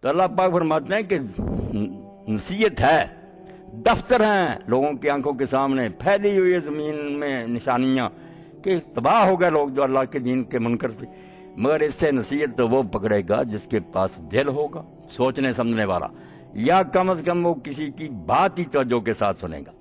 تو اللہ پاک فرماتے ہیں کہ نصیحت ہے، دفتر ہیں لوگوں کی آنکھوں کے سامنے، پھیلی ہوئی ہے زمین میں نشانیاں کہ تباہ ہو گئے لوگ جو اللہ کے دین کے منکر تھے، مگر اس سے نصیحت تو وہ پکڑے گا جس کے پاس دل ہوگا سوچنے سمجھنے والا، یا کم از کم وہ کسی کی بات ہی توجہ کے ساتھ سنے گا۔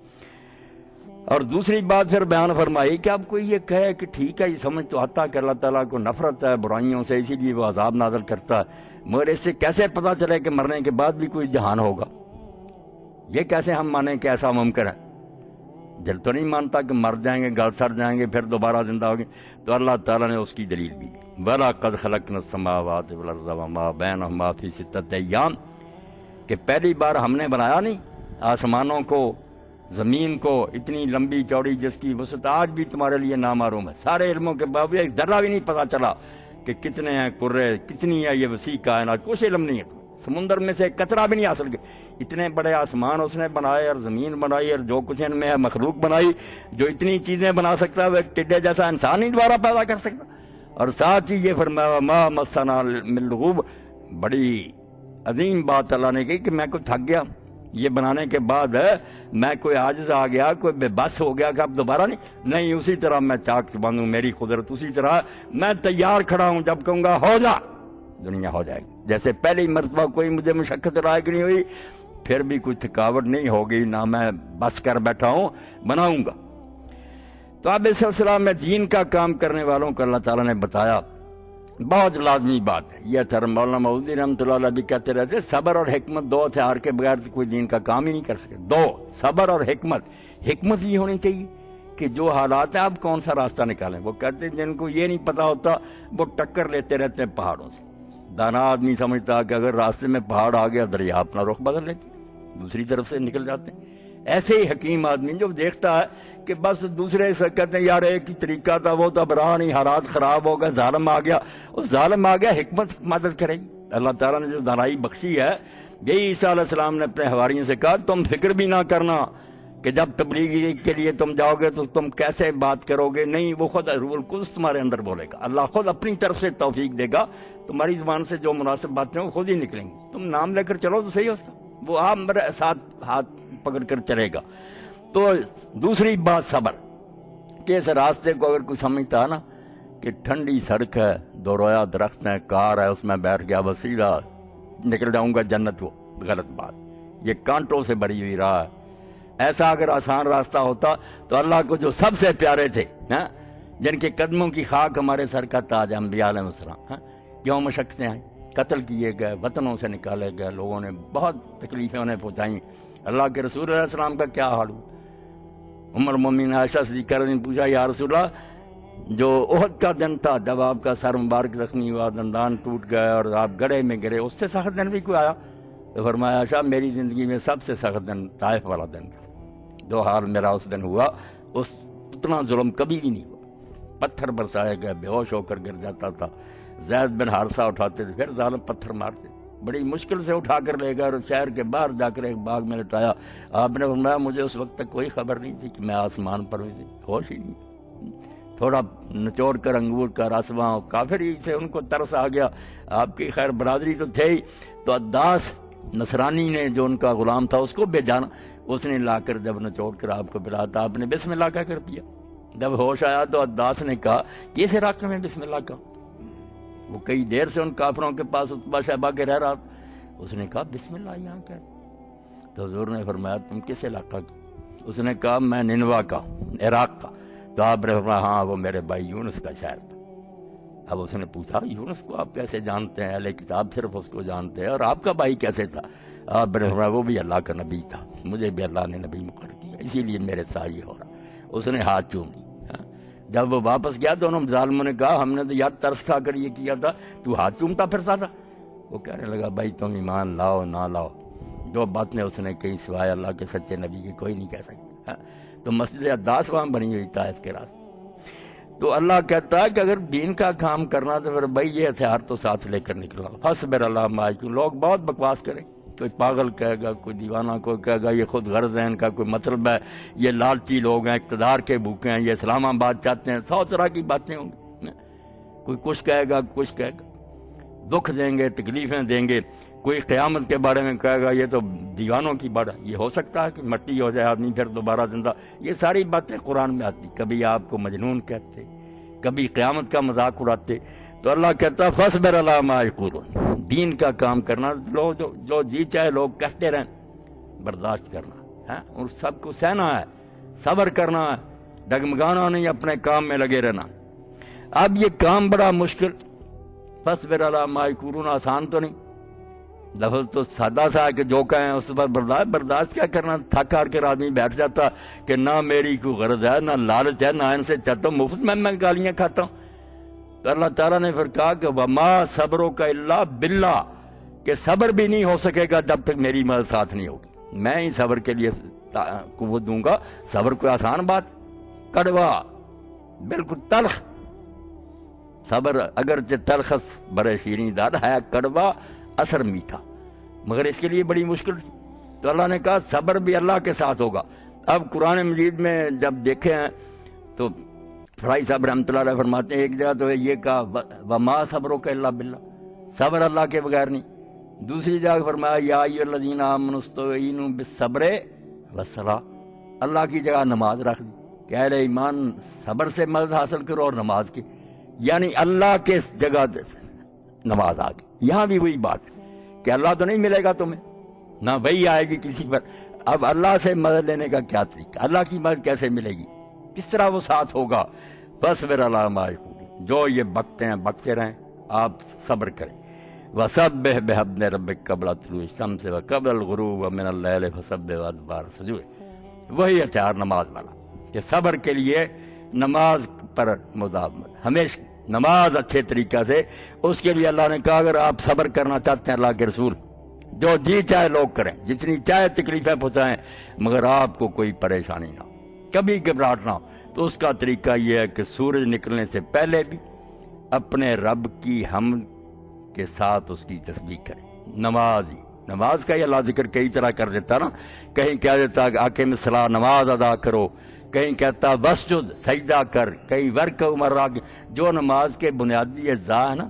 اور دوسری بات پھر بیان فرمائی کہ اب کوئی یہ کہے کہ ٹھیک ہے، یہ سمجھ تو آتا کہ اللہ تعالیٰ کو نفرت ہے برائیوں سے، اسی لیے وہ عذاب نازل کرتا ہے، مگر اس سے کیسے پتہ چلے کہ مرنے کے بعد بھی کوئی جہان ہوگا؟ یہ کیسے ہم مانیں کہ ایسا ممکن ہے؟ دل تو نہیں مانتا کہ مر جائیں گے، گل سڑ جائیں گے، پھر دوبارہ زندہ ہوں گے۔ تو اللہ تعالیٰ نے اس کی دلیل دی، وَلَقَدْ خَلَقْنَا السَّمَاوَاتِ وَالْأَرْضَ وَمَا بَيْنَهُمَا فِي سِتَّةِ أَيَّامٍ، کہ پہلی بار ہم نے بنایا نہیں آسمانوں کو، زمین کو، اتنی لمبی چوڑی جس کی وسعت آج بھی تمہارے لیے نامعلوم ہے، سارے علموں کے باوجود ایک ذرہ بھی نہیں پتہ چلا کہ کتنے ہیں کرے، کتنی ہے یہ وسیع کائنات، کچھ علم نہیں ہے، سمندر میں سے ایک قطرہ بھی نہیں حاصل کیا۔ اتنے بڑے آسمان اس نے بنائے اور زمین بنائی اور جو کچھ ان میں ہے مخلوق بنائی، جو اتنی چیزیں بنا سکتا ہے وہ ایک ٹڈے جیسا انسان ہی دوبارہ پیدا کر سکتا۔ اور ساتھ ہی یہ فرمایا ما مسنا من لغوب، بڑی عظیم بات اللہ نے کی کہ میں کوئی تھک گیا یہ بنانے کے بعد، میں کوئی عاجز آ گیا، کوئی بے بس ہو گیا کہ اب دوبارہ نہیں، اسی طرح میں چاک چبند ہوں، میری قدرت اسی طرح، میں تیار کھڑا ہوں، جب کہوں گا ہو جا دنیا ہو جائے گی۔ جیسے پہلی مرتبہ کوئی مجھے مشقت لائق نہیں ہوئی، پھر بھی کوئی تھکاوٹ نہیں ہوگی، نہ میں بس کر بیٹھا ہوں، بناؤں گا۔ تو اب اس سلسلہ میں دین کا کام کرنے والوں کو اللہ تعالیٰ نے بتایا، بہت لازمی بات ہے یہ تھا، مولانا مودودی رحمۃ اللہ علیہ بھی کہتے رہتے صبر اور حکمت دو ہتھیار کے بغیر کوئی دین کا کام ہی نہیں کر سکے۔ دو، صبر اور حکمت۔ حکمت یہ ہونی چاہیے کہ جو حالات ہیں آپ کون سا راستہ نکالیں۔ وہ کہتے ہیں جن کو یہ نہیں پتا ہوتا وہ ٹکر لیتے رہتے ہیں پہاڑوں سے۔ دانا آدمی سمجھتا کہ اگر راستے میں پہاڑ آ گیا دریا اپنا رخ بدل لیتے، دوسری طرف سے نکل جاتے ہیں۔ ایسے ہی حکیم آدمی جو دیکھتا ہے کہ بس دوسرے سے کہتے ہیں یار ایک ہی طریقہ تھا، وہ تو اب رہا نہیں، حالات خراب ہو گئے، ظالم آ گیا، وہ ظالم آ گیا، حکمت مدد کرے گی۔ اللہ تعالیٰ نے جو دانائی بخشی ہے، یہی عیسیٰ علیہ السلام نے اپنے حواریوں سے کہا تم فکر بھی نہ کرنا کہ جب تبلیغی کے لیے تم جاؤ گے تو تم کیسے بات کرو گے، نہیں، وہ خود روح القدس تمہارے اندر بولے گا، اللہ خود اپنی طرف سے توفیق دے گا، تمہاری زبان سے جو مناسب باتیں وہ خود ہی نکلیں گی، تم نام لے کر چلو تو صحیح ہوتا، وہ آپ میرے ساتھ ہاتھ پکڑ کر چلے گا۔ تو دوسری بات صبر، کہ اس راستے کو اگر کوئی سمجھتا ہے نا کہ ٹھنڈی سڑک ہے، دو رویا درخت ہے، کار ہے، اس میں بیٹھ گیا بس سیدھا نکل جاؤں گا جنت، وہ غلط بات، یہ کانٹوں سے بھری ہوئی راہ ہے۔ ایسا اگر آسان راستہ ہوتا تو اللہ کو جو سب سے پیارے تھے، جن کے قدموں کی خاک ہمارے سر کا تاج، انبیاء علیہ السلام، کیوں مشقتیں آئیں، قتل کیے گئے، وطنوں سے نکالے گئے، لوگوں نے بہت تکلیفیں انہیں پہنچائیں، اللہ کے رسول علیہ السلام کا کیا حال ہوا؟ عمر مومن عائشہ صدیقہ نے پوچھا یا رسول اللہ، جو احد کا دن تھا جب آپ کا سر مبارک زخمی ہوا، دندان ٹوٹ گئے اور آپ گڑھے میں گرے، اس سے سخت دن بھی کوئی آیا؟ تو فرمایا عائشہ میری زندگی میں سب سے سخت دن طائف والا دن تھا، دو حال میرا اس دن ہوا، اتنا ظلم کبھی بھی نہیں ہوا، پتھر برسائے گئے، بے ہوش ہو کر گر جاتا تھا، زید بن حارثہ اٹھاتے تھے، پھر ظالم پتھر مارتے، بڑی مشکل سے اٹھا کر لے گئے اور شہر کے باہر جا کر ایک باغ میں لٹایا۔ آپ نے فرمایا مجھے اس وقت تک کوئی خبر نہیں تھی کہ میں آسمان پر ہوئی تھی، ہوش ہی نہیں، تھوڑا نچوڑ کر انگور کا رس وہاں کافر ہی تھے، ان کو ترس آ گیا، آپ کی خیر برادری تو تھے ہی، تو عداس نصرانی نے جو ان کا غلام تھا اس کو بھیجانا، اس نے لا کر جب نچوڑ کر آپ کو پلاتا، آپ نے بسم اللہ کہہ کر پیا۔ جب ہوش آیا تو عداس نے کہا کہ اس علاقے میں بسم اللہ کا، وہ کئی دیر سے ان کافروں کے پاس عتبہ شہبہ کے رہ رہا، اس نے کہا بسم اللہ یہاں کیا؟ تو حضور نے فرمایا تم کس علاقہ کا؟ اس نے کہا میں ننوا کا، عراق کا۔ تو آپ نے فرمایا ہاں وہ میرے بھائی یونس کا شہر تھا۔ اب اس نے پوچھا یونس کو آپ کیسے جانتے ہیں؟ اہل کتاب صرف اس کو جانتے ہیں، اور آپ کا بھائی کیسے تھا؟ آپ نے فرمایا وہ بھی اللہ کا نبی تھا، مجھے بھی اللہ نے نبی مقرر کیا، اسی لیے میرے ساتھ یہ ہو رہا۔ اس نے ہاتھ چوم لی۔ جب وہ واپس گیا تو انہوں ظالموں نے کہا ہم نے تو یاد ترس کھا کر یہ کیا تھا، تو ہاتھ چومتا پھرتا تھا۔ وہ کہنے لگا بھائی تم ایمان لاؤ نہ لاؤ، جو باتیں اس نے کہی سوائے اللہ کے سچے نبی کے کوئی نہیں کہہ سکتا۔ تو مسجد عداس وہاں بنی ہوئی طائف کے راستے۔ تو اللہ کہتا ہے کہ اگر دین کا کام کرنا تو پھر بھائی یہ ہتھیار تو ساتھ لے کر نکلا، فاصبر اللہ ما یقولون۔ لوگ بہت بکواس کریں، کوئی پاگل کہے گا، کوئی دیوانہ کوئی کہے گا یہ خود غرض ہے، ان کا کوئی مطلب ہے، یہ لالچی لوگ ہیں، اقتدار کے بھوکے ہیں، یہ اسلام آباد چاہتے ہیں، 100 طرح کی باتیں ہوں گی۔ کوئی کچھ کہے گا، کچھ کہے گا، دکھ دیں گے، تکلیفیں دیں گے، کوئی قیامت کے بارے میں کہے گا یہ تو دیوانوں کی بات ہے، یہ ہو سکتا ہے کہ مٹی ہو جائے آدمی پھر دوبارہ زندہ؟ یہ ساری باتیں قرآن میں آتی. کبھی آپ کو مجنون کہتے، کبھی قیامت کا مذاق اڑاتے. تو اللہ کہتا فاصبر علی ما یقولون، دین کا کام کرنا. لوگ جو جی چاہے لوگ کہتے رہیں برداشت کرنا ہے، اور سب کو سہنا ہے، صبر کرنا ہے، ڈگمگانا نہیں، اپنے کام میں لگے رہنا. اب یہ کام بڑا مشکل، فاصبر علی ما یقولون آسان تو نہیں. لفظ تو سادہ سا ہے کہ جو کہیں اس پر برداشت کیا کرنا. تھک ہار کر آدمی بیٹھ جاتا کہ نہ میری کوئی غرض ہے، نہ لالچ ہے، نہ ان سے چاہتا ہوں، مفت میں گالیاں کھاتا ہوں. تو اللہ تعالیٰ نے پھر کہا کہ وما صبرک الا باللہ، کہ صبر بھی نہیں ہو سکے گا جب تک میری مدد ساتھ نہیں ہوگی. میں ہی صبر کے لیے قوت دوں گا. صبر کوئی آسان بات؟ کڑوا، بالکل تلخ. صبر اگرچہ تلخص برے شیریں دار ہے، کڑوا اثر میٹھا، مگر اس کے لیے بڑی مشکل. تو اللہ نے کہا صبر بھی اللہ کے ساتھ ہوگا. اب قرآن مجید میں جب دیکھے ہیں تو فرائی صاحب رحمۃ اللہ علیہ فرماتے ہیں ایک جگہ تو یہ کہا وما صبرک الا باللہ، صبر اللہ کے بغیر نہیں. دوسری جگہ فرمایا یا ایھا الذین آمنوا استعینوا بالصبر والصلاۃ، اللہ کی جگہ نماز رکھ دی کہ اہل ایمان صبر سے مدد حاصل کرو اور نماز کی، یعنی اللہ کے جگہ نماز آ گئی. یہاں بھی وہی بات کہ اللہ تو نہیں ملے گا تمہیں، نہ وہی آئے گی کسی پر. اب اللہ سے مدد لینے کا کیا طریقہ؟ اللہ کی مدد کیسے ملے گی؟ کس طرح وہ ساتھ ہوگا؟ فاصبر علی ما یقولون، جو یہ بکتے ہیں بکتے رہیں، آپ صبر کریں. وسبح بحمد ربک قبل طلوع الشمس وقبل الغروب ومن اللیل فسبح وادبار السجود. وہی ہتھیار نماز والا کہ صبر کے لیے نماز پر مداومت ہمیشہ، نماز اچھے طریقہ سے. اس کے لیے اللہ نے کہا اگر آپ صبر کرنا چاہتے ہیں اللہ کے رسول، جو جی چاہے لوگ کریں، جتنی چاہے تکلیفیں پہنچائیں، مگر آپ کو کوئی پریشانی نہ ہو، کبھی گھبراہٹ نہ ہو. تو اس کا طریقہ یہ ہے کہ سورج نکلنے سے پہلے بھی اپنے رب کی حمد کے ساتھ اس کی تسبیح کریں. نماز کا یہ اللہ ذکر کئی طرح کر دیتا نا. کہیں کہہ دیتا کہ اقیم الصلاۃ، نماز ادا کرو، کہیں کہتا وسجد، سجدہ کر، کہیں ورکع مراکع. جو نماز کے بنیادی اجزاء ہیں نا،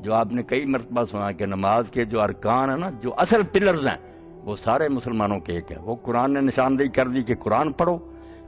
جو آپ نے کئی مرتبہ سنا کہ نماز کے جو ارکان ہیں نا، جو اصل پلرز ہیں، وہ سارے مسلمانوں کے ایک ہیں. وہ قرآن نے نشاندہی کر دی کہ قرآن پڑھو،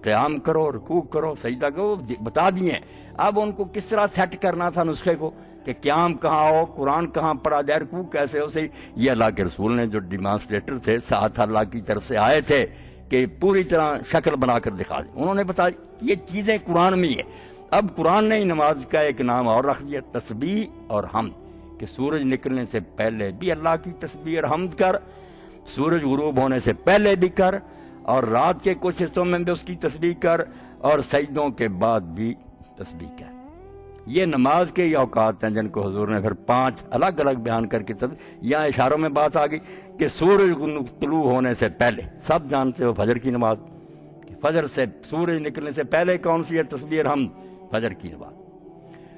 قیام کرو، رکوع کرو، سجدہ کرو، بتا دیے. اب ان کو کس طرح سیٹ کرنا تھا نسخے کو کہ قیام کہاں ہو، قرآن کہاں پڑھا جائے، رکوع کیسے ہو. صحیح یہ اللہ کے رسول نے جو ڈیمانسٹریٹر تھے، ساتھ اللہ کی طرف سے آئے تھے کہ پوری طرح شکل بنا کر دکھا دی. انہوں نے بتایا یہ چیزیں قرآن میں ہی ہیں. اب قرآن نے نماز کا ایک نام اور رکھ دیا، تسبیح اور حمد، کہ سورج نکلنے سے پہلے بھی اللہ کی تسبیح اور حمد کر، سورج غروب ہونے سے پہلے بھی کر، اور رات کے کچھ حصوں میں بھی اس کی تسبیح کر، اور سجدوں کے بعد بھی تسبیح کر. یہ نماز کے یہ اوقات ہیں جن کو حضور نے پھر 5 الگ الگ بیان کر کے یہاں اشاروں میں بات آ گئی کہ سورج طلوع ہونے سے پہلے، سب جانتے ہو فجر کی نماز، فجر سے سورج نکلنے سے پہلے کون سی ہے تسبیح اور حمد؟ فجر کی نماز.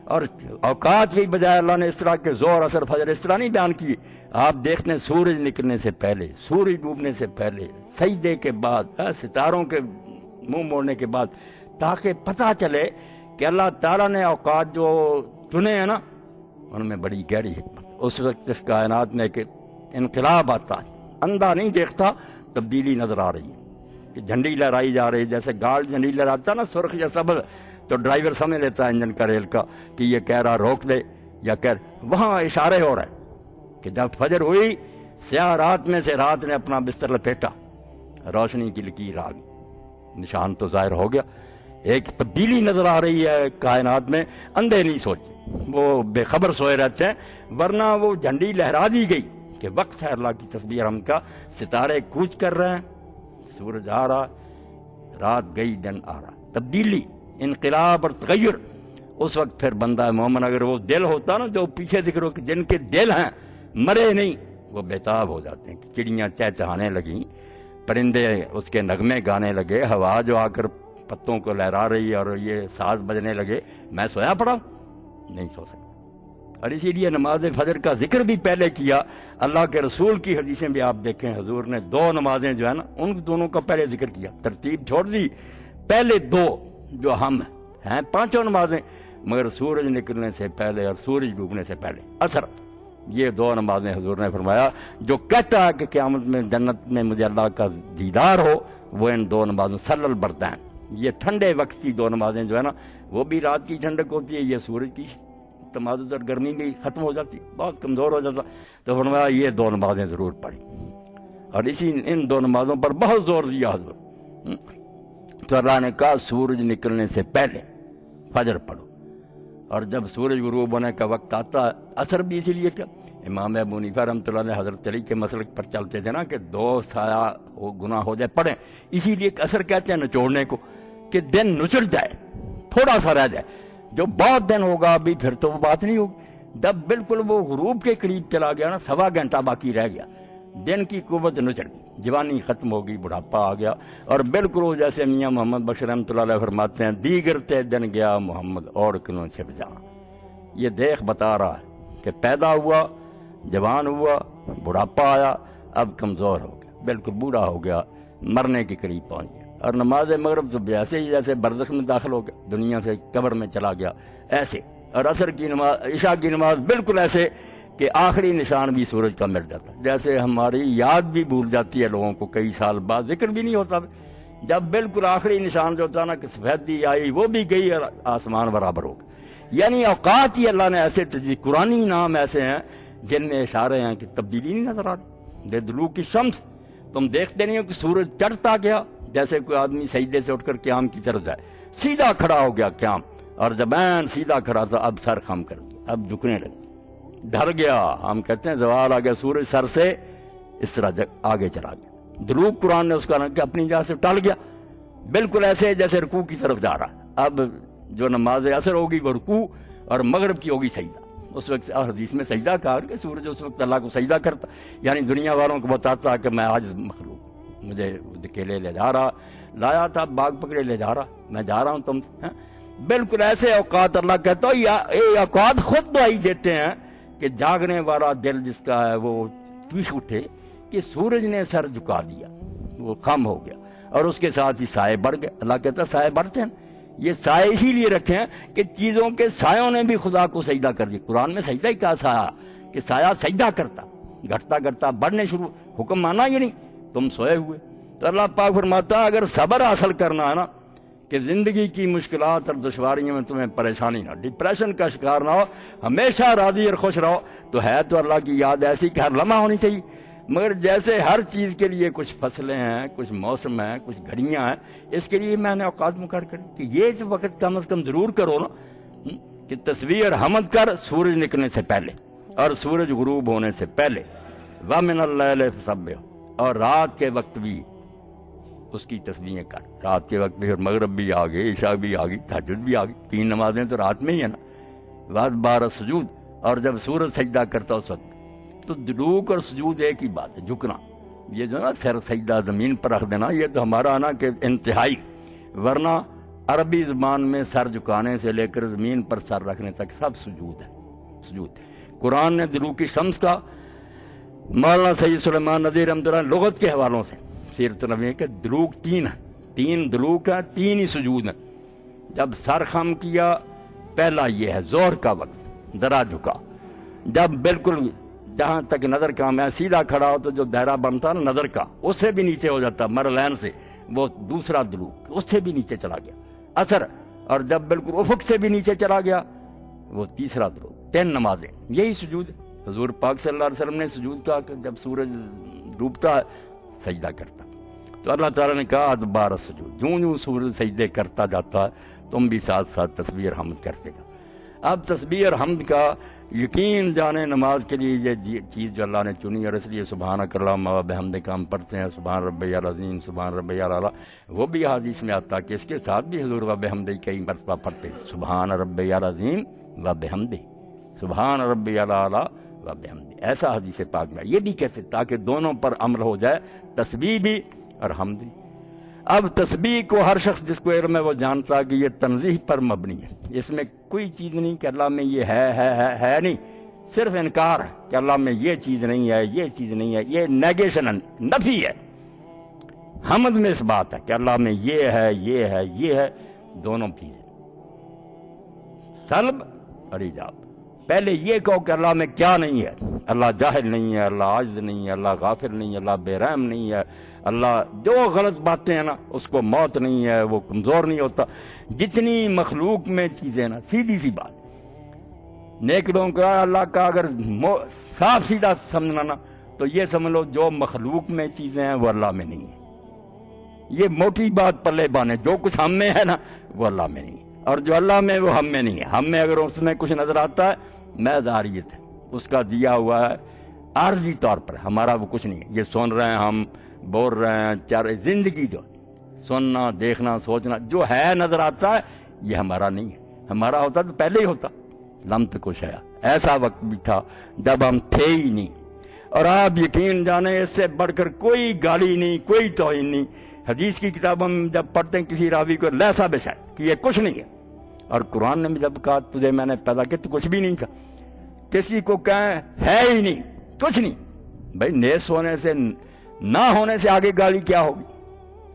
اور اوقات بھی بجائے اللہ نے اس طرح کے ظہر اثر فجر اس طرح نہیں بیان کیے. آپ دیکھتے ہیں سورج نکلنے سے پہلے، سورج ڈوبنے سے پہلے، سجدے کے بعد، ستاروں کے منہ موڑنے کے بعد، تاکہ پتہ چلے کہ اللہ تعالیٰ نے اوقات جو چنے ہیں نا، ان میں بڑی گہری حکمت. اس وقت اس کائنات میں کہ انقلاب آتا ہے، اندھا نہیں دیکھتا، تبدیلی نظر آ رہی ہے کہ جھنڈی لہرائی جا رہی ہے. جیسے گارڈ جھنڈی لہراتا نا سرخ یا سبز، تو ڈرائیور سمجھ لیتا ہے انجن کا، ریل کا، کہ یہ کہہ رہا روک دے یا وہاں اشارے ہو رہے ہیں کہ جب فجر ہوئی، سیاہ رات میں سے رات نے اپنا بستر لپیٹا، روشنی کی لکیر آ گئی، نشان تو ظاہر ہو گیا. ایک تبدیلی نظر آ رہی ہے کائنات میں. اندھے نہیں سوچے، وہ بے خبر سوئے رہتے ہیں، ورنہ وہ جھنڈی لہرا دی گئی کہ وقت ہے اللہ کی تسبیح حمد کا. ستارے کوچ کر رہے ہیں، سورج آ رہا، رات گئی، دن آ رہا. تبدیلی، انقلاب اور تغیر. اس وقت پھر بندہ مومن اگر وہ دل ہوتا نا، جو پیچھے ذکر ہو کہ جن کے دل ہیں مرے نہیں، وہ بےتاب ہو جاتے ہیں. چڑیاں چہچہانے لگیں، پرندے اس کے نغمے گانے لگے، ہوا جو آ کر پتوں کو لہرا رہی اور یہ ساز بجنے لگے، میں سویا پڑا نہیں سو سکتا. اور اسی لیے نماز فجر کا ذکر بھی پہلے کیا. اللہ کے رسول کی حدیثیں بھی آپ دیکھیں، حضور نے 2 نمازیں جو ہے نا، ان دونوں کا پہلے ذکر کیا، ترتیب چھوڑ دی. پہلے 2 جو ہم ہیں 5 نمازیں، مگر سورج نکلنے سے پہلے اور سورج ڈوبنے سے پہلے. اثر یہ دو نمازیں حضور نے فرمایا جو کہتا ہے کہ قیامت میں جنت میں مجھے اللہ کا دیدار ہو وہ ان دو نمازوں صلی البردین، یہ ٹھنڈے وقت کی دو نمازیں جو ہے نا وہ بھی رات کی ٹھنڈک ہوتی ہے، یہ سورج کی تمازت اور گرمی بھی ختم ہو جاتی، بہت کمزور ہو جاتا، تو فرمایا یہ دو نمازیں ضرور پڑھی، اور ان دو نمازوں پر بہت زور دیا حضور۔ تو اللہ نے کہا سورج نکلنے سے پہلے فجر پڑھو، اور جب سورج غروب ہونے کا وقت آتا ہے، اثر بھی اسی لیے کیا امام ابو حنیفہ رحمۃ اللہ علیہ حضرت علی کے مسلک پر چلتے تھے نا کہ دو سایہ گناہ ہو جائے پڑھیں، اسی لیے اثر کہتے ہیں نچوڑنے کو، کہ دن نچڑ جائے، تھوڑا سا رہ جائے، جو بہت دن ہوگا ابھی پھر تو وہ بات نہیں ہوگی، جب بالکل وہ غروب کے قریب چلا گیا نا، سوا گھنٹہ باقی رہ گیا، دن کی قوت نچڑ گئی، جوانی ختم ہو گئی، بڑھاپا آ گیا، اور بالکل وہ جیسے میاں محمد بشیر رحمۃ اللہ علیہ فرماتے ہیں دیگر تے دن گیا محمد اور کنوں چھپ جا، یہ دیکھ بتا رہا ہے کہ پیدا ہوا، جوان ہوا، بڑھاپا آیا، اب کمزور ہو گیا، بالکل بوڑھا ہو گیا، مرنے کے قریب پہنچ گیا، اور نماز مغرب تو ایسے ہی جیسے برزخ میں داخل ہو گیا، دنیا سے قبر میں چلا گیا ایسے، اور عصر کی نماز، عشاء کی نماز بالکل ایسے کہ آخری نشان بھی سورج کا مٹ جاتا ہے، جیسے ہماری یاد بھی بھول جاتی ہے لوگوں کو کئی سال بعد، ذکر بھی نہیں ہوتا، جب بالکل آخری نشان جو ہوتا نا کہ سفیدی آئی وہ بھی گئی اور آسمان برابر ہو گیا، یعنی اوقات ہی اللہ نے ایسے قرآنی نام ایسے ہیں جن میں اشارے ہیں کہ تبدیلی نہیں نظر آتی، دلوک کی شمس، تم دیکھتے نہیں ہو کہ سورج چڑھتا گیا، جیسے کوئی آدمی سجدے سے اٹھ کر قیام کی طرف جائے، سیدھا کھڑا ہو گیا قیام، اور جب این سیدھا کھڑا تھا اب سر خم کر دیا، اب جھکنے لگے، ڈھل گیا، ہم کہتے ہیں زوال آ گیا، سورج سر سے اس طرح آگے چلا گیا، دلوک قرآن نے اس کا نام کہ اپنی جگہ سے ٹل گیا، بالکل ایسے جیسے رکوع کی طرف جا رہا، اب جو نماز اثر ہوگی وہ رکوع اور مغرب کی ہوگی سجدہ، اس وقت اور حدیث میں سجدہ کہا کہ سورج اس وقت اللہ کو سجدہ کرتا، یعنی دنیا والوں کو بتاتا کہ میں آج مخلوق، مجھے اکیلے لے جا رہا، لایا تھا باغ پکڑے لے جا رہا، میں جا رہا ہوں تم، بالکل ایسے اوقات اللہ کہتا ہو یہ اوقات خود دعائی دیتے ہیں کہ جاگنے والا دل جس کا ہے وہ پیش اٹھے کہ سورج نے سر جھکا دیا، وہ خم ہو گیا، اور اس کے ساتھ ہی سائے بڑھ گئے، اللہ کہتا سائے بڑھتے ہیں، یہ سائے اسی لیے رکھے ہیں کہ چیزوں کے سایوں نے بھی خدا کو سجدہ کر دیا، قرآن میں سجدہ ہی کہا سایہ، کہ سایہ سجدہ کرتا، گھٹتا گھٹتا بڑھنے شروع، حکم مانا یہ نہیں تم سوئے ہوئے، تو اللہ پاک فرماتا اگر صبر حاصل کرنا ہے نا کہ زندگی کی مشکلات اور دشواریوں میں تمہیں پریشانی نہ، ڈپریشن کا شکار نہ ہو، ہمیشہ راضی اور خوش رہو، تو ہے تو اللہ کی یاد ایسی کہ ہر لمحہ ہونی چاہیے، مگر جیسے ہر چیز کے لیے کچھ فصلیں ہیں، کچھ موسم ہیں، کچھ گھڑیاں ہیں، اس کے لیے میں نے اوقات مقرر کری کہ یہ وقت کم از کم ضرور کرو نا کہ تسبیح اور حمد کر سورج نکلنے سے پہلے اور سورج غروب ہونے سے پہلے، وَمِنَ اللَّيْلِ فَسَبِّحْ، اور رات کے وقت بھی اس کی تسبیحیں کر، رات کے وقت بھی، اور مغرب بھی آ گئی، عشاء بھی آ گئی، تہجد بھی آ گئی، 3 نمازیں تو رات میں ہی ہیں نا، بعد 12 سجود، اور جب سورج سجدہ کرتا اس وقت، تو دلوک اور سجود ایک ہی بات ہے، جھکنا، یہ جو نا سر سجدہ زمین پر رکھ دینا، یہ تو ہمارا نا کہ انتہائی، ورنہ عربی زبان میں سر جھکانے سے لے کر زمین پر سر رکھنے تک سب سجود ہے، سجود۔ قرآن نے دلوک کی شمس کا مولانا سید سلیمان ندوی رحمۃ اللہ لغت کے حوالوں سے سیرت نبوی کے دلوک 3 ہیں، 3 دلوک ہیں، 3 ہی سجود ہیں، جب سر خم کیا پہلا یہ ہے ظہر کا وقت، ذرا جھکا، جب بالکل جہاں تک نظر کا میں سیدھا کھڑا ہو تو جو دائرہ بنتا نا نظر کا اس سے بھی نیچے ہو جاتا، مرلین سے، وہ دوسرا دلوک اس سے بھی نیچے چلا گیا، اثر، اور جب بالکل افق سے بھی نیچے چلا گیا وہ تیسرا دلوک، 3 نمازیں، یہی سجود ہے۔ حضور پاک صلی اللہ علیہ وسلم نے سجود کہا کہ جب سورج ڈوبتا ہے سجدہ کرتا، تو اللہ تعالیٰ نے کہا دوبارہ سجود، جوں جوں سورج سجدے کرتا جاتا ہے تم بھی ساتھ ساتھ تسبیح اور حمد کرتے گا۔ اب تسبیح اور حمد کا یقین جانے نماز کے لیے یہ چیز جو اللہ نے چنی، اور اس لیے سبحانک اللہم و بحمدک ہم پڑھتے ہیں، سبحان ربی العظیم، سبحان ربی الاعلیٰ، وہ بھی حدیث میں آتا کہ اس کے ساتھ بھی حضور و بحمدک کئی مرتبہ پڑھتے ہیں، سبحان ربی العظیم و بحمدہ، سبحان ربی الاعلیٰ و بحمدہ، ایسا حدیث پاک میں یہ بھی کہتے تاکہ دونوں پر عمل ہو جائے، تسبیح بھی اور حمد بھی۔ اب تسبیح کو ہر شخص جس کو علم ہے وہ جانتا کہ یہ تنزیہ پر مبنی ہے، اس میں کوئی چیز نہیں کہ اللہ میں یہ ہے نہیں، صرف انکار ہے کہ اللہ میں یہ چیز نہیں ہے، یہ چیز نہیں ہے، یہ نیگیشن ہے، نفی ہے۔ حمد میں اس بات ہے کہ اللہ میں یہ ہے، یہ ہے، یہ ہے، دونوں چیزیں، طلب اور ایجاب، پہلے یہ کہو کہ اللہ میں کیا نہیں ہے. اللہ جاہل نہیں ہے، اللہ عاجز نہیں ہے، اللہ غافل نہیں ہے، اللہ بے رحم نہیں ہے، اللہ جو غلط باتیں ہیں نا اس کو موت نہیں ہے، وہ کمزور نہیں ہوتا. جتنی مخلوق میں چیزیں نا، سیدھی سی بات نیک لوگوں کا اللہ کا اگر صاف سیدھا سمجھنا نا تو یہ سمجھ لو جو مخلوق میں چیزیں ہیں وہ اللہ میں نہیں ہیں. یہ موٹی بات پلے بانے، جو کچھ ہم میں ہے نا وہ اللہ میں نہیں ہے، اور جو اللہ میں وہ ہم میں نہیں ہے. ہم میں اگر اس میں کچھ نظر آتا ہے محض عاریت ہے، اس کا دیا ہوا ہے عارضی طور پر، ہمارا وہ کچھ نہیں ہے. یہ سن رہے ہیں ہم، بول رہے ہیں، چار زندگی جو سننا دیکھنا سوچنا جو ہے نظر آتا ہے یہ ہمارا نہیں ہے. ہمارا ہوتا تو پہلے ہی ہوتا. لم تکن ہے، ایسا وقت بھی تھا جب ہم تھے ہی نہیں. اور آپ یقین جانیں اس سے بڑھ کر کوئی گالی نہیں، کوئی توہین نہیں. حدیث کی کتابوں میں جب پڑھتے ہیں کسی راوی کو لیسا بے شک کہ یہ کچھ نہیں ہے، اور قرآن نے بھی جب کہا تجھے میں نے پیدا کیا تو کچھ بھی نہیں تھا. کسی کو کہیں ہے ہی نہیں، کچھ نہیں. بھائی نیس ہونے سے نہ ہونے سے آگے گالی کیا ہوگی؟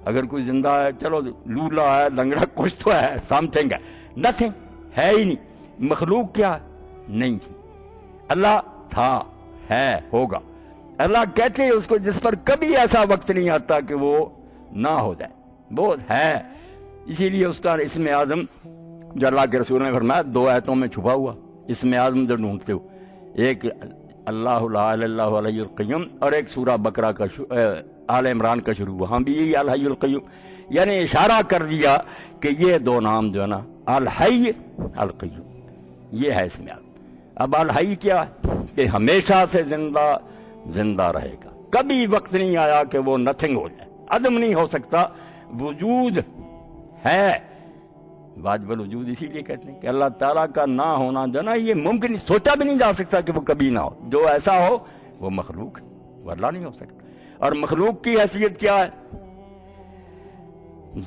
اگر کوئی زندہ ہے چلو لولا ہے لنگڑا کچھ تو ہے، سم تھنگ ہے، نتھنگ ہے ہی نہیں. مخلوق کیا ہے؟ نہیں تھی. اللہ تھا، ہے، ہوگا. اللہ کہتے ہیں اس کو جس پر کبھی ایسا وقت نہیں آتا کہ وہ نہ ہو جائے، وہ ہے. اسی لیے اس کا اسم اعظم جو اللہ کے رسول نے فرمایا 2 آیتوں میں چھپا ہوا اسم اعظم جو ڈھونڈتے ہو، ایک اللہ لا الہ الا هو الحی القیوم، اور ایک سورہ بقرہ کا آل عمران کا شروع ہوا، ہم بھی یہی الحی القیوم. یعنی اشارہ کر دیا کہ یہ 2 نام جو ہے نا الحی القیوم یہ ہے اسم اعظم. اب الحی کیا ہے کہ ہمیشہ سے زندہ رہے گا، کبھی وقت نہیں آیا کہ وہ نتھنگ ہو جائے، عدم نہیں ہو سکتا، وجود ہے. واجب الوجود اسی لیے کہتے ہیں کہ اللہ تعالیٰ کا نہ ہونا جو نا یہ ممکن نہیں، سوچا بھی نہیں جا سکتا کہ وہ کبھی نہ ہو. جو ایسا ہو وہ مخلوق ہے، وہ اللہ نہیں ہو سکتا. اور مخلوق کی حیثیت کیا ہے؟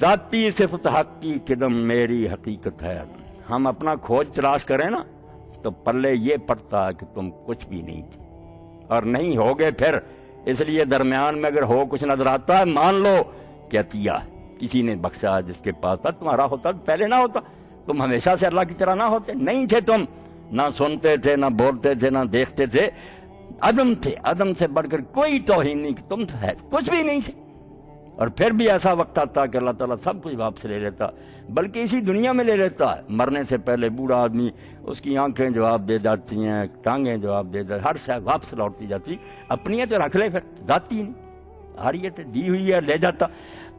ذاتی صفت حق کی قدم میری حقیقت ہے. ہم اپنا کھوج تلاش کریں نا تو پلے یہ پڑتا ہے کہ تم کچھ بھی نہیں تھی اور نہیں ہوگے پھر. اس لیے درمیان میں اگر ہو کچھ نظر آتا ہے مان لو کہ عطیہ ہے، کسی نے بخشا جس کے پاس تھا. تمہارا ہوتا تو پہلے نہ ہوتا، تم ہمیشہ سے اللہ کی طرح نہ ہوتے. نہیں تھے تم، نہ سنتے تھے، نہ بولتے تھے، نہ دیکھتے تھے. عدم تھے، عدم سے بڑھ کر کوئی توہین نہیں کہ تم ہے کچھ بھی نہیں تھے. اور پھر بھی ایسا وقت آتا کہ اللہ تعالیٰ سب کچھ واپس لے لیتا، بلکہ اسی دنیا میں لے لیتا ہے. مرنے سے پہلے بوڑھا آدمی، اس کی آنکھیں جواب دے جاتی ہیں، ٹانگیں جواب دے جاتی، ہر شے واپس لوٹتی جاتی. اپنی ہے تو رکھ لے، پھر ذاتی نہیں، حریت دی ہوئی ہے لے جاتا.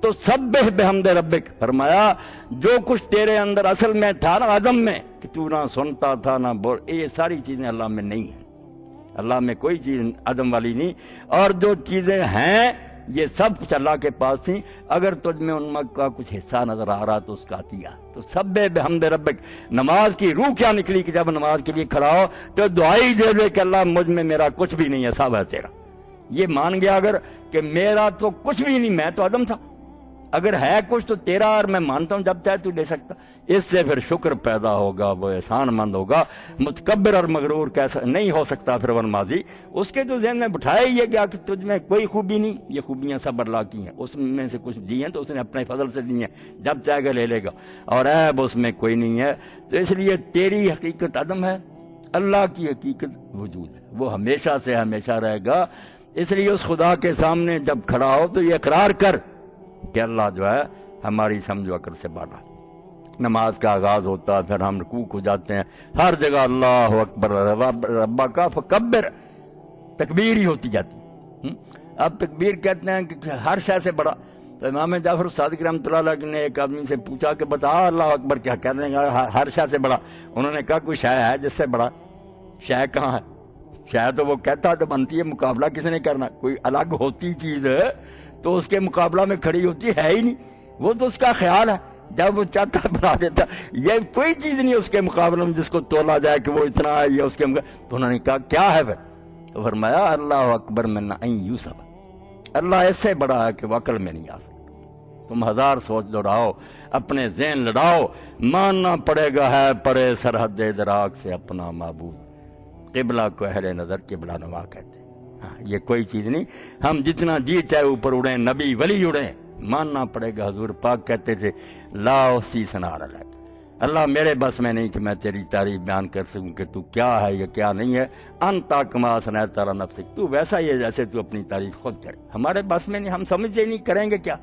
تو سبح بحمد ربک، فرمایا جو کچھ تیرے اندر اصل میں تھا نا عدم میں کہ تو نہ سنتا تھا نہ بول، یہ ساری چیزیں اللہ میں نہیں ہیں. اللہ میں کوئی چیز عدم والی نہیں. اور جو چیزیں ہیں یہ سب کچھ اللہ کے پاس تھیں. اگر تجھ میں ان کا کچھ حصہ نظر آ رہا تو اس کا عطیہ. تو سبح بحمد ربک، نماز کی روح کیا نکلی کہ جب نماز کے لیے کھڑا ہو تو دعائی دے دے کہ اللہ مجھ میں میرا کچھ بھی نہیں ہے، سب ہے تیرا. یہ مان گیا اگر کہ میرا تو کچھ بھی نہیں، میں تو عدم تھا، اگر ہے کچھ تو تیرا، اور میں مانتا ہوں جب چاہے تو لے سکتا. اس سے پھر شکر پیدا ہوگا، وہ احسان مند ہوگا. متکبر اور مغرور کیسا نہیں ہو سکتا پھر وہ ماضی. اس کے تو ذہن میں بٹھایا ہی ہے گیا کہ تجھ میں کوئی خوبی نہیں، یہ خوبیاں سب اللہ کی ہیں. اس میں سے کچھ دی ہیں تو اس نے اپنے فضل سے دی ہیں، جب چاہے گا لے لے گا، اور عیب اس میں کوئی نہیں ہے. تو اس لیے تیری حقیقت عدم ہے، اللہ کی حقیقت وجود ہے، وہ ہمیشہ سے ہمیشہ رہے گا. اس لیے اس خدا کے سامنے جب کھڑا ہو تو یہ اقرار کر کہ اللہ جو ہے ہماری سمجھ و عقل سے بالا. نماز کا آغاز ہوتا ہے، پھر ہم رکوع کو جاتے ہیں، ہر جگہ اللہ اکبر ربا کا فکبر، تکبیر ہی ہوتی جاتی. اب تکبیر کہتے ہیں کہ ہر شے سے بڑا. تو امام جعفر صادق رحمۃ اللہ علیہ نے ایک آدمی سے پوچھا کہ بتا اللہ اکبر کیا کہتے ہیں؟ ہر شے سے بڑا. انہوں نے کہا کوئی شے ہے جس سے بڑا؟ شے کہاں ہے؟ شے تو وہ کہتا تو بنتی ہے، مقابلہ کس نے کرنا؟ کوئی الگ ہوتی چیز ہے تو اس کے مقابلہ میں کھڑی ہوتی ہے ہی نہیں. وہ تو اس کا خیال ہے، جب وہ چاہتا بنا دیتا. یہ کوئی چیز نہیں اس کے مقابلے میں جس کو تولا جائے کہ وہ اتنا ہے یا اس کے تو انہوں نے کہا کیا ہے پھر؟ تو فرمایا اللہ اکبر من ان یوسف، اللہ اس سے بڑا ہے کہ وہ عقل میں نہیں آ سکتا. تم ہزار سوچ لڑاؤ، اپنے ذہن لڑاؤ، ماننا پڑے گا ہے پرے سرحد ادراک سے اپنا معبود. قبلہ کو اہل نظر قبلہ نما کہتے ہیں. ہاں یہ کوئی چیز نہیں. ہم جتنا جی چاہے اوپر اڑیں، نبی ولی اڑیں، ماننا پڑے گا. حضور پاک کہتے تھے لا احصی ثناء علیک، اللہ میرے بس میں نہیں کہ میں تیری تعریف بیان کر سکوں کہ تو کیا ہے یا کیا نہیں ہے. انتا کما ثنیت علی نفسک، تو ویسا ہی ہے جیسے تو اپنی تعریف خود کرے. ہمارے بس میں نہیں، ہم سمجھتے نہیں، کریں گے کیا.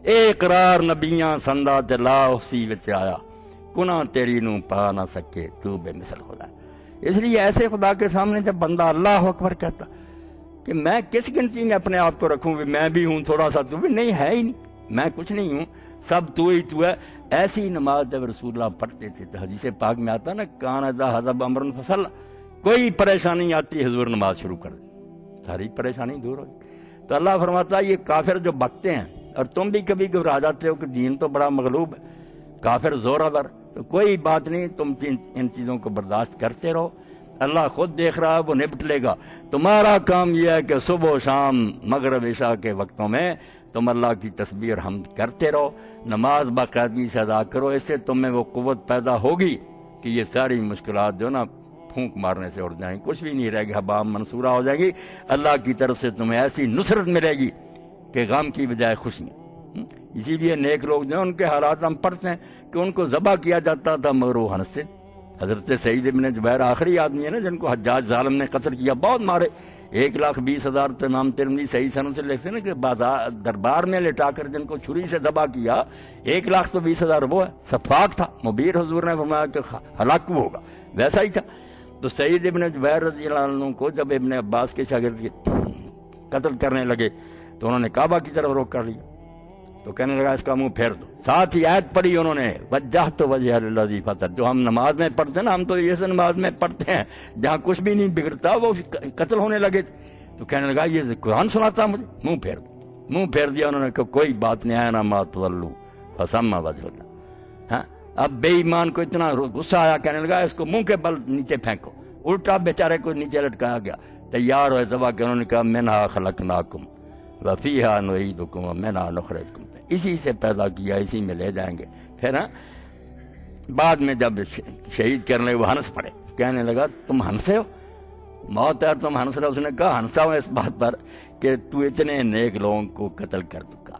اقرار نبیاں سندا تے لا اسی وچ آیا، گناہ تیری نو پا نہ سکے تو بے مثل خدا. اس لیے ایسے خدا کے سامنے جب بندہ اللہ اکبر کہتا کہ میں کس گنتی میں اپنے آپ کو رکھوں بھی میں بھی ہوں تھوڑا سا، تو بھی نہیں ہے ہی نہیں، میں کچھ نہیں ہوں، سب تو ہی تو ہے. ایسی نماز جب رسول اللہ پڑھتے تھے تو حدیث پاک میں آتا نا کان اذا حضب امر فصل، کوئی پریشانی آتی حضور نماز شروع کر دے، ساری پریشانی دور ہو. تو اللہ فرماتا ہے یہ کافر جو بکتے ہیں، اور تم بھی کبھی گھبرا جاتے ہو کہ دین تو بڑا مغلوب ہے، کافر زور آور، تو کوئی بات نہیں، تم ان چیزوں کو برداشت کرتے رہو، اللہ خود دیکھ رہا ہے، وہ نپٹ لے گا. تمہارا کام یہ ہے کہ صبح و شام مغرب عشاء کے وقتوں میں تم اللہ کی تسبیح اور حمد کرتے رہو، نماز باقاعدگی سے ادا کرو. اس سے تم میں وہ قوت پیدا ہوگی کہ یہ ساری مشکلات جو نا پھونک مارنے سے اڑ جائیں، کچھ بھی نہیں رہے گی، حباء منصورہ ہو جائے گی. اللہ کی طرف سے تمہیں ایسی نصرت ملے گی کہ غم کی بجائے خوشیاں. اسی لیے نیک لوگ جو ان کے حالات ہم پڑھتے ہیں کہ ان کو ذبح کیا جاتا تھا مگر وہ ہنستے. حضرت سعید ابن جبیر آخری آدمی ہے نا جن کو حجاج ظالم نے قتل کیا، بہت مارے، 1,20,000 امام ترمذی صحیح سند سے لکھتے ہیں نا کہ دربار میں لٹا کر جن کو چھری سے ذبح کیا، 1,20,000 وہ ہے، سفاک تھا. مبیر حضور نے فرمایا کہ ہلاک ہوگا، ویسا ہی تھا. تو سعید ابن جبیر رضی اللہ عنہ کو جب ابن عباس کے شاگرد قتل کرنے لگے تو انہوں نے کعبہ کی طرف رخ کر لیا، تو کہنے لگا اس کا منہ پھیر دو. ساتھ ہی آیت پڑھی انہوں نے وجہت وجہ للذی فطر، جو ہم نماز میں پڑھتے ہیں نا، ہم تو یہ سے نماز میں پڑھتے ہیں جہاں کچھ بھی نہیں بگڑتا، وہ قتل ہونے لگے تھے. تو کہنے لگا یہ قرآن سناتا مجھے، منہ پھیر دو. منہ پھیر دیا انہوں نے کہ کوئی بات نہیں، آیا نا ما تولوا فثم وجہ اللہ. ہاں اب بے ایمان کو اتنا غصہ آیا، کہنے لگا اس کو منہ کے بل نیچے پھینکو. الٹا بیچارے کو نیچے لٹکایا گیا، تیار ہوئے ذبح کے. انہوں نے کہا منہا خلقناکم وفیہا نعیدکم ومنہا نخرجکم، اسی سے پیدا کیا، اسی میں لے جائیں گے. پھر بعد میں جب شہید کرنے وہ ہنس پڑے، کہنے لگا تم ہنسے ہو، موت ہے تم ہنس رہے. اس نے کہا ہنسا ہوں اس بات پر کہ تو اتنے نیک لوگوں کو قتل کر چکا،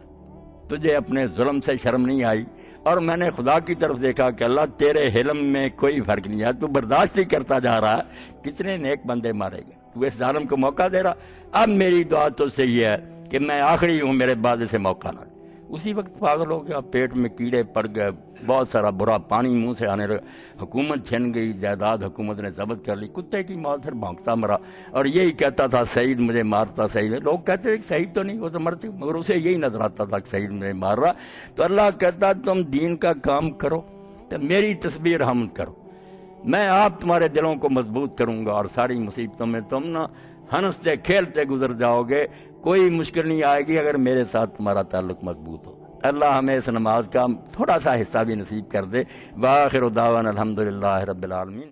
تجھے اپنے ظلم سے شرم نہیں آئی. اور میں نے خدا کی طرف دیکھا کہ اللہ تیرے حلم میں کوئی فرق نہیں ہے، تو برداشت ہی کرتا جا رہا ہے، کتنے نیک بندے مارے گئے، تو اس ظالم کو موقع دے رہا. اب میری دعا تو سے یہ ہے کہ میں آخری ہوں، میرے بعد اسے موقع نہ دے. اسی وقت پاگل ہو گیا، پیٹ میں کیڑے پڑ گئے، بہت سارا برا پانی منہ سے آنے لگا، حکومت چھن گئی، جائیداد حکومت نے ضبط کر لی، کتے کی موت، پھر بھونکتا مرا. اور یہی کہتا تھا سعید مجھے مارتا. سعید لوگ کہتے ہیں کہ سعید تو نہیں، وہ تو مرتے، مگر اسے یہی نظر آتا تھا کہ سعید مجھے مار رہا. تو اللہ کہتا تم دین کا کام کرو تو میری تسبیح حمد کرو، میں آپ تمہارے دلوں کو مضبوط کروں گا، اور ساری مصیبتوں میں تم نہ ہنستے کھیلتے گزر جاؤ گے. کوئی مشکل نہیں آئے گی اگر میرے ساتھ تمہارا تعلق مضبوط ہو. اللہ ہمیں اس نماز کا تھوڑا سا حصہ بھی نصیب کر دے. وآخر دعوانا الحمدللہ رب العالمین.